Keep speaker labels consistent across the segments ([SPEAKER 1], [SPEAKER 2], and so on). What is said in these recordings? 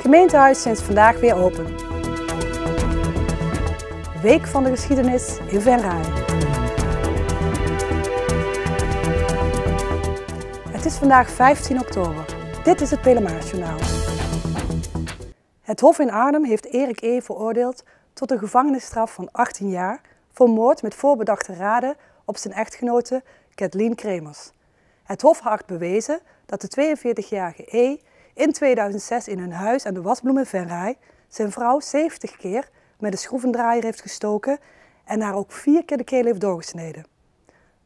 [SPEAKER 1] gemeentehuis sinds vandaag weer open. Week van de geschiedenis in Venray. Het is vandaag 15 oktober. Dit is het Pelemaarsjournaal. Het Hof in Arnhem heeft Erik E. veroordeeld tot een gevangenisstraf van 18 jaar voor moord met voorbedachte raden op zijn echtgenote Kathleen Kremers. Het Hof acht bewezen dat de 42-jarige E. in 2006 in hun huis aan de Wasbloem in Venray zijn vrouw 70 keer met een schroevendraaier heeft gestoken en haar ook 4 keer de keel heeft doorgesneden.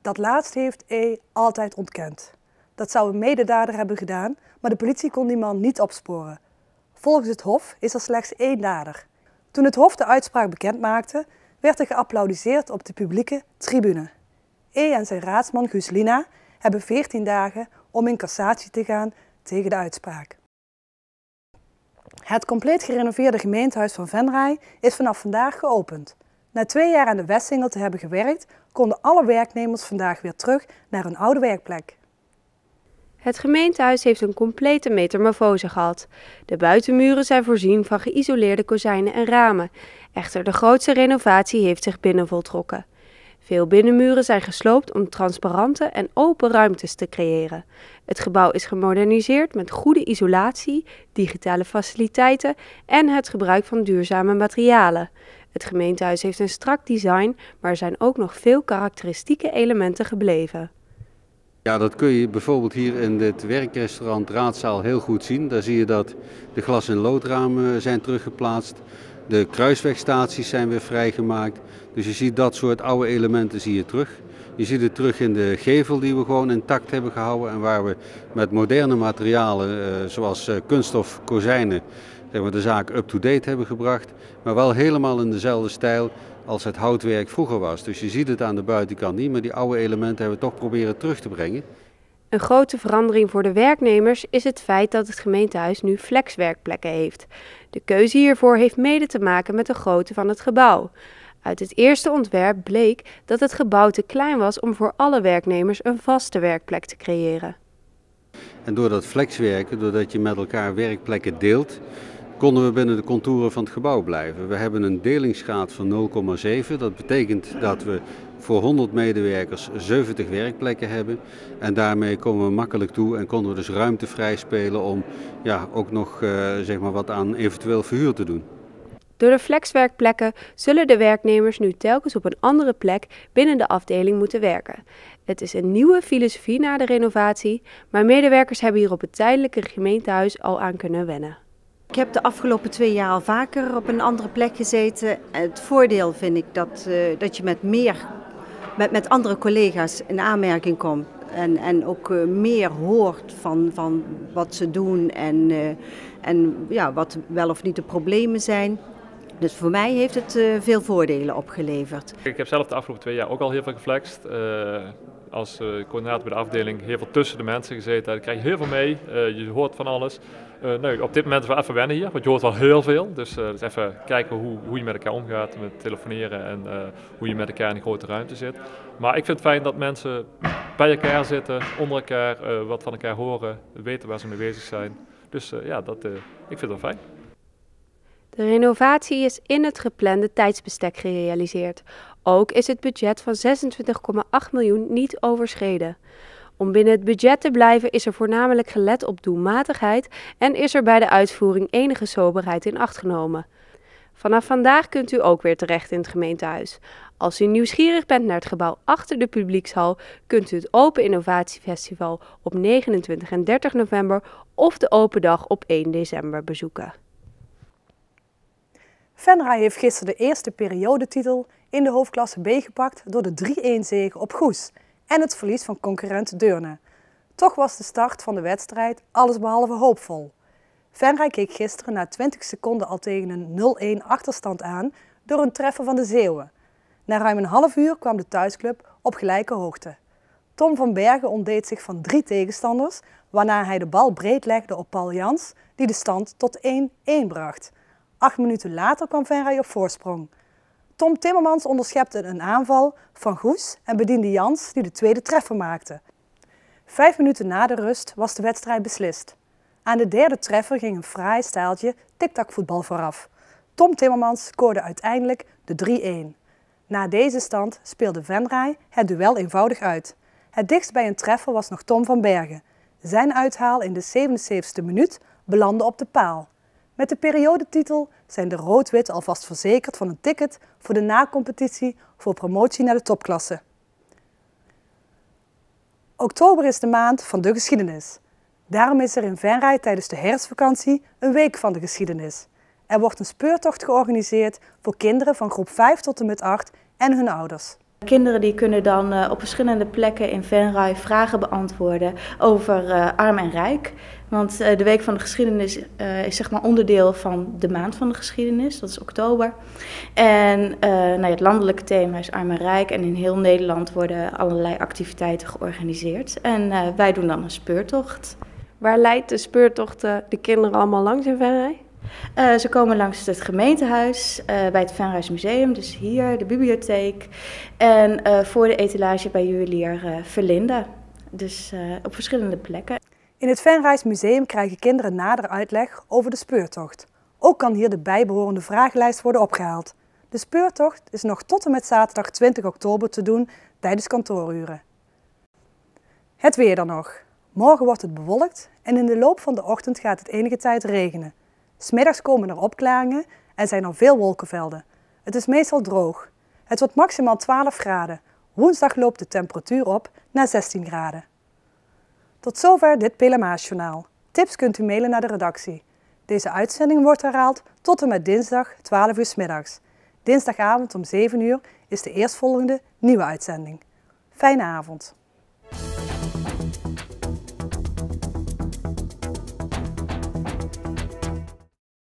[SPEAKER 1] Dat laatste heeft E. altijd ontkend. Dat zou een mededader hebben gedaan, maar de politie kon die man niet opsporen. Volgens het Hof is er slechts 1 dader. Toen het Hof de uitspraak bekend maakte, werd er geapplaudiseerd op de publieke tribune. E. en zijn raadsman Guus Lina hebben 14 dagen om in cassatie te gaan tegen de uitspraak. Het compleet gerenoveerde gemeentehuis van Venray is vanaf vandaag geopend. Na 2 jaar aan de Westsingel te hebben gewerkt, konden alle werknemers vandaag weer terug naar hun oude werkplek.
[SPEAKER 2] Het gemeentehuis heeft een complete metamorfose gehad. De buitenmuren zijn voorzien van geïsoleerde kozijnen en ramen. Echter, de grootste renovatie heeft zich binnen voltrokken. Veel binnenmuren zijn gesloopt om transparante en open ruimtes te creëren. Het gebouw is gemoderniseerd met goede isolatie, digitale faciliteiten en het gebruik van duurzame materialen. Het gemeentehuis heeft een strak design, maar er zijn ook nog veel karakteristieke elementen gebleven.
[SPEAKER 3] Ja, dat kun je bijvoorbeeld hier in dit werkrestaurant Raadzaal heel goed zien. Daar zie je dat de glas- en loodramen zijn teruggeplaatst. De kruiswegstaties zijn weer vrijgemaakt. Dus je ziet dat soort oude elementen zie je terug. Je ziet het terug in de gevel die we gewoon intact hebben gehouden. En waar we met moderne materialen zoals kunststof kozijnen de zaak up-to-date hebben gebracht. Maar wel helemaal in dezelfde stijl als het houtwerk vroeger was. Dus je ziet het aan de buitenkant niet, maar die oude elementen hebben we toch proberen terug te brengen.
[SPEAKER 2] Een grote verandering voor de werknemers is het feit dat het gemeentehuis nu flexwerkplekken heeft. De keuze hiervoor heeft mede te maken met de grootte van het gebouw. Uit het eerste ontwerp bleek dat het gebouw te klein was om voor alle werknemers een vaste werkplek te creëren.
[SPEAKER 3] En door dat flexwerken, doordat je met elkaar werkplekken deelt, konden we binnen de contouren van het gebouw blijven. We hebben een delingsgraad van 0,7. Dat betekent dat we voor 100 medewerkers 70 werkplekken hebben. En daarmee komen we makkelijk toe en konden we dus ruimte vrij spelen om ook nog wat aan eventueel verhuur te doen.
[SPEAKER 2] Door de flexwerkplekken zullen de werknemers nu telkens op een andere plek binnen de afdeling moeten werken. Het is een nieuwe filosofie na de renovatie, maar medewerkers hebben hier op het tijdelijke gemeentehuis al aan kunnen wennen.
[SPEAKER 4] Ik heb de afgelopen 2 jaar al vaker op een andere plek gezeten. Het voordeel vind ik dat je met andere collega's in aanmerking komt. En ook meer hoort van wat ze doen en wat wel of niet de problemen zijn. Dus voor mij heeft het veel voordelen opgeleverd.
[SPEAKER 5] Ik heb zelf de afgelopen 2 jaar ook al heel veel geflext. Als coördinator bij de afdeling heel veel tussen de mensen gezeten. Daar krijg je heel veel mee, je hoort van alles. Op dit moment is het wel even wennen hier, want je hoort wel heel veel. Dus even kijken hoe je met elkaar omgaat met telefoneren en hoe je met elkaar in een grote ruimte zit. Maar ik vind het fijn dat mensen bij elkaar zitten, onder elkaar, wat van elkaar horen, weten waar ze mee bezig zijn. Dus ik vind het wel fijn.
[SPEAKER 2] De renovatie is in het geplande tijdsbestek gerealiseerd. Ook is het budget van 26,8 miljoen niet overschreden. Om binnen het budget te blijven is er voornamelijk gelet op doelmatigheid en is er bij de uitvoering enige soberheid in acht genomen. Vanaf vandaag kunt u ook weer terecht in het gemeentehuis. Als u nieuwsgierig bent naar het gebouw achter de publiekshal, kunt u het Open Innovatiefestival op 29 en 30 november of de open dag op 1 december bezoeken.
[SPEAKER 1] Venray heeft gisteren de eerste periodetitel in de hoofdklasse B gepakt door de 3-1 zege op Goes en het verlies van concurrent Deurne. Toch was de start van de wedstrijd allesbehalve hoopvol. Venray keek gisteren na 20 seconden al tegen een 0-1 achterstand aan door een treffer van de Zeeuwen. Na ruim een half uur kwam de thuisclub op gelijke hoogte. Tom van Bergen ontdeed zich van 3 tegenstanders, waarna hij de bal breed legde op Paul Jans, die de stand tot 1-1 bracht. 8 minuten later kwam Venray op voorsprong. Tom Timmermans onderschepte een aanval van Goes en bediende Jans, die de tweede treffer maakte. 5 minuten na de rust was de wedstrijd beslist. Aan de derde treffer ging een fraai stijltje tic-tac-voetbal vooraf. Tom Timmermans scoorde uiteindelijk de 3-1. Na deze stand speelde Venray het duel eenvoudig uit. Het dichtst bij een treffer was nog Tom van Bergen. Zijn uithaal in de 77e minuut belandde op de paal. Met de periodetitel zijn de Rood-Wit alvast verzekerd van een ticket voor de nacompetitie voor promotie naar de topklasse. Oktober is de maand van de geschiedenis. Daarom is er in Venray tijdens de herfstvakantie een week van de geschiedenis. Er wordt een speurtocht georganiseerd voor kinderen van groep 5 tot en met 8 en hun ouders.
[SPEAKER 6] Kinderen die kunnen dan op verschillende plekken in Venray vragen beantwoorden over arm en rijk. Want de Week van de Geschiedenis is zeg maar onderdeel van de maand van de geschiedenis, dat is oktober. En het landelijke thema is arm en rijk en in heel Nederland worden allerlei activiteiten georganiseerd. En wij doen dan een speurtocht.
[SPEAKER 2] Waar leidt de speurtocht de kinderen allemaal langs in Venray?
[SPEAKER 6] Ze komen langs het gemeentehuis, bij het Venrays Museum, dus hier, de bibliotheek. En voor de etalage bij juwelier Verlinde, dus op verschillende plekken.
[SPEAKER 1] In het Venrays Museum krijgen kinderen nader uitleg over de speurtocht. Ook kan hier de bijbehorende vragenlijst worden opgehaald. De speurtocht is nog tot en met zaterdag 20 oktober te doen tijdens kantooruren. Het weer dan nog. Morgen wordt het bewolkt en in de loop van de ochtend gaat het enige tijd regenen. 's Middags komen er opklaringen en zijn er veel wolkenvelden. Het is meestal droog. Het wordt maximaal 12 graden. Woensdag loopt de temperatuur op naar 16 graden. Tot zover dit Pelemaasjournaal. Tips kunt u mailen naar de redactie. Deze uitzending wordt herhaald tot en met dinsdag 12 uur 's middags. Dinsdagavond om 7 uur is de eerstvolgende nieuwe uitzending. Fijne avond.